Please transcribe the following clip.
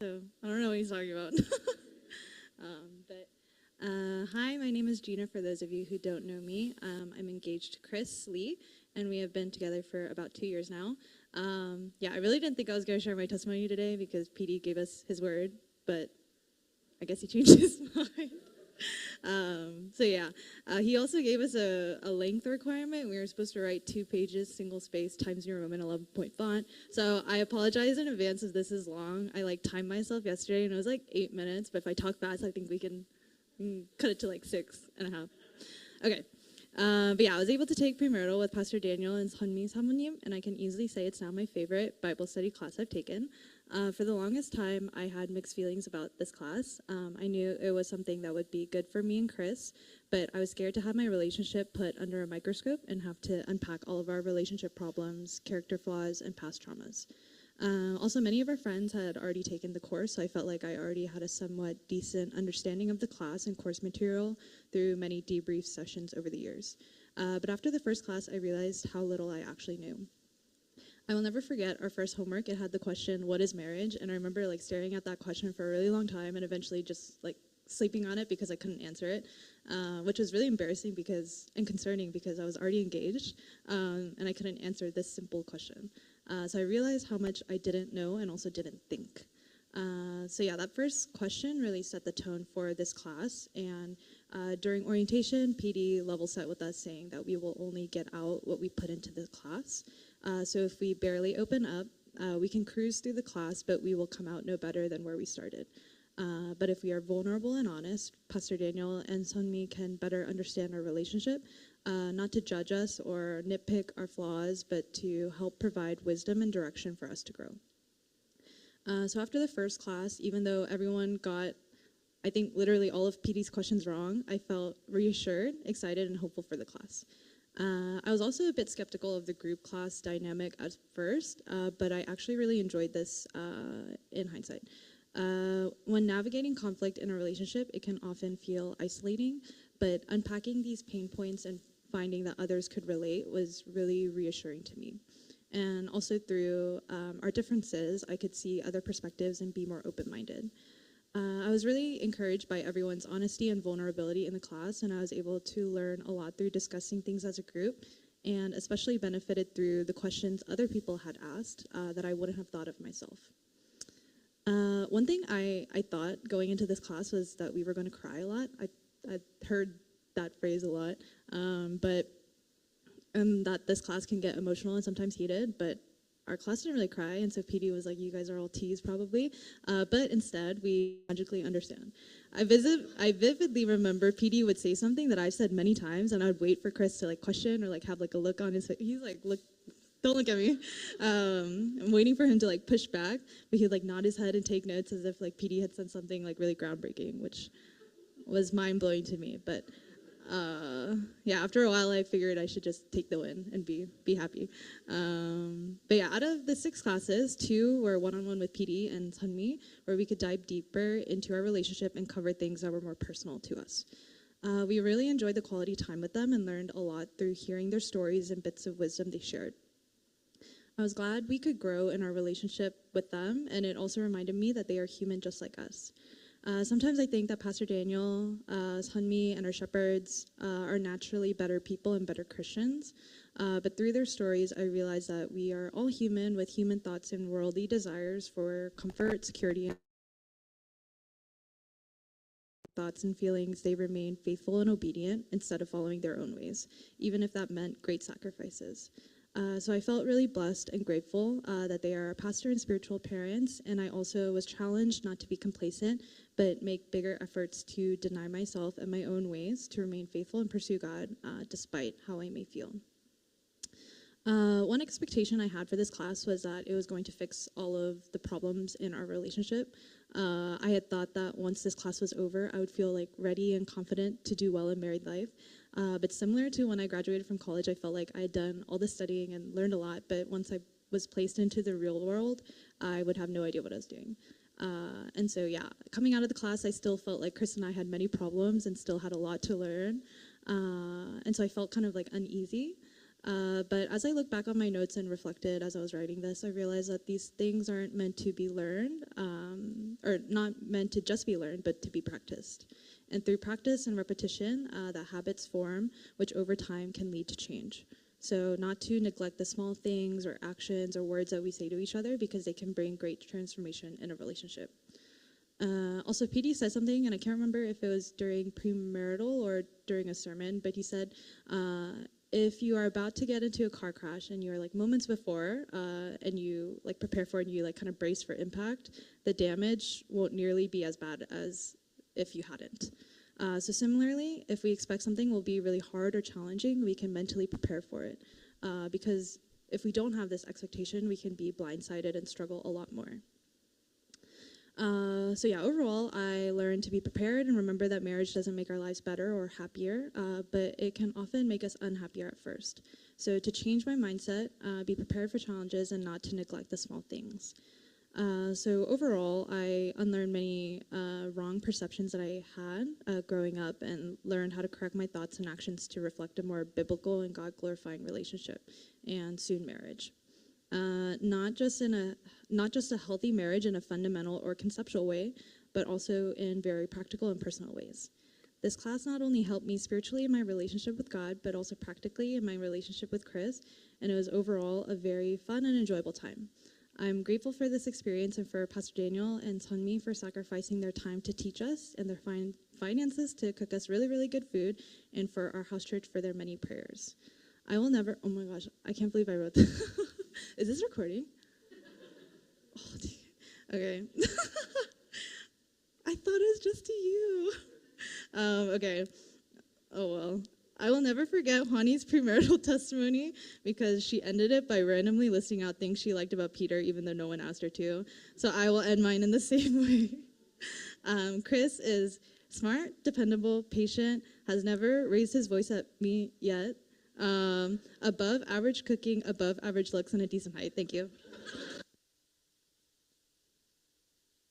so I don't know what he's talking about. Hi, my name is Gina, for those of you who don't know me. I'm engaged to Chris Lee, and we have been together for about 2 years now. Yeah, I really didn't think I was going to share my testimony today because PD gave us his word, but I guess he changed his mind. He also gave us a length requirement. We were supposed to write 2 pages, single space, Times New Roman, 11-point font. So I apologize in advance if this is long. I timed myself yesterday and it was 8 minutes, but if I talk fast, I think we can cut it to 6.5. Okay. I was able to take Premarital with Pastor Daniel and Sunmi Samunim, and I can easily say it's now my favorite Bible study class I've taken. For the longest time, I had mixed feelings about this class. I knew it was something that would be good for me and Chris, but I was scared to have my relationship put under a microscope and have to unpack all of our relationship problems, character flaws, and past traumas. Also, many of our friends had already taken the course, so I felt like I already had a somewhat decent understanding of the class and course material through many debrief sessions over the years. But after the first class, I realized how little I actually knew. I will never forget our first homework. It had the question, what is marriage? And I remember staring at that question for a really long time and eventually just sleeping on it because I couldn't answer it, which was really embarrassing and concerning because I was already engaged and I couldn't answer this simple question. So I realized how much I didn't know and also didn't think. That first question really set the tone for this class. And during orientation, PD level set with us saying that we will only get out what we put into the class. So if we barely open up, we can cruise through the class, but we will come out no better than where we started. But if we are vulnerable and honest, Pastor Daniel and Sunmi can better understand our relationship, not to judge us or nitpick our flaws, but to help provide wisdom and direction for us to grow. So after the first class, even though everyone got, I think, literally all of PD's questions wrong, I felt reassured, excited, and hopeful for the class. I was also a bit skeptical of the group class dynamic at first, but I actually really enjoyed this in hindsight. When navigating conflict in a relationship, it can often feel isolating, but unpacking these pain points and finding that others could relate was really reassuring to me. And also through our differences, I could see other perspectives and be more open-minded. I was really encouraged by everyone's honesty and vulnerability in the class, and I was able to learn a lot through discussing things as a group, and especially benefited through the questions other people had asked that I wouldn't have thought of myself. One thing I thought going into this class was that we were going to cry a lot. I heard that phrase a lot, and that this class can get emotional and sometimes heated, but our class didn't really cry, and so PD was like, you guys are all T's probably, but instead we magically understand. I vividly remember PD would say something that I've said many times, and I would wait for Chris to question or have a look on his face. He's like, look, don't look at me. I'm waiting for him to push back, but he'd nod his head and take notes as if PD had said something really groundbreaking, which was mind-blowing to me. But after a while I figured I should just take the win and be happy. Out of the 6 classes, 2 were one-on-one with PD and Sunmi, where we could dive deeper into our relationship and cover things that were more personal to us. We really enjoyed the quality time with them and learned a lot through hearing their stories and bits of wisdom they shared. I was glad we could grow in our relationship with them, and it also reminded me that they are human just like us. Sometimes I think that Pastor Daniel, Sunmi, and our shepherds are naturally better people and better Christians, but through their stories, I realized that we are all human with human thoughts and worldly desires for comfort, security, and thoughts and feelings. They remain faithful and obedient instead of following their own ways, even if that meant great sacrifices. So I felt really blessed and grateful that they are our pastor and spiritual parents, and I also was challenged not to be complacent, but make bigger efforts to deny myself and my own ways to remain faithful and pursue God despite how I may feel. One expectation I had for this class was that it was going to fix all of the problems in our relationship. I had thought that once this class was over, I would feel ready and confident to do well in married life. But similar to when I graduated from college, I felt like I had done all the studying and learned a lot, but once I was placed into the real world, I would have no idea what I was doing. Coming out of the class, I still felt like Chris and I had many problems and still had a lot to learn. And so I felt kind of uneasy. But as I look back on my notes and reflected as I was writing this, I realized that these things aren't meant to be learned, or not meant to just be learned, but to be practiced. And through practice and repetition, that habits form, which over time can lead to change. So not to neglect the small things or actions or words that we say to each other, because they can bring great transformation in a relationship. Also, PD said something, and I can't remember if it was during premarital or during a sermon, but he said, if you are about to get into a car crash and you're like moments before, and you like prepare for it and you like kind of brace for impact, the damage won't nearly be as bad as if you hadn't. So similarly, if we expect something will be really hard or challenging, we can mentally prepare for it. Because if we don't have this expectation, we can be blindsided and struggle a lot more. So yeah, overall, I learned to be prepared and remember that marriage doesn't make our lives better or happier, but it can often make us unhappier at first. So to change my mindset, be prepared for challenges and not to neglect the small things. So overall, I unlearned many wrong perceptions that I had growing up and learned how to correct my thoughts and actions to reflect a more biblical and God-glorifying relationship and soon marriage. Not just a healthy marriage in a fundamental or conceptual way, but also in very practical and personal ways. This class not only helped me spiritually in my relationship with God, but also practically in my relationship with Chris, and it was overall a very fun and enjoyable time. I'm grateful for this experience and for Pastor Daniel and Sunmi for sacrificing their time to teach us and their finances to cook us really, really good food, and for our house church for their many prayers. I will never, oh my gosh, I can't believe I wrote this. Is this recording? Oh, okay. I thought it was just to you. Okay. Oh, well. I will never forget Juani's premarital testimony because she ended it by randomly listing out things she liked about Peter, even though no one asked her to. So I will end mine in the same way. Chris is smart, dependable, patient, has never raised his voice at me yet. Above average cooking, above average looks, and a decent height. Thank you.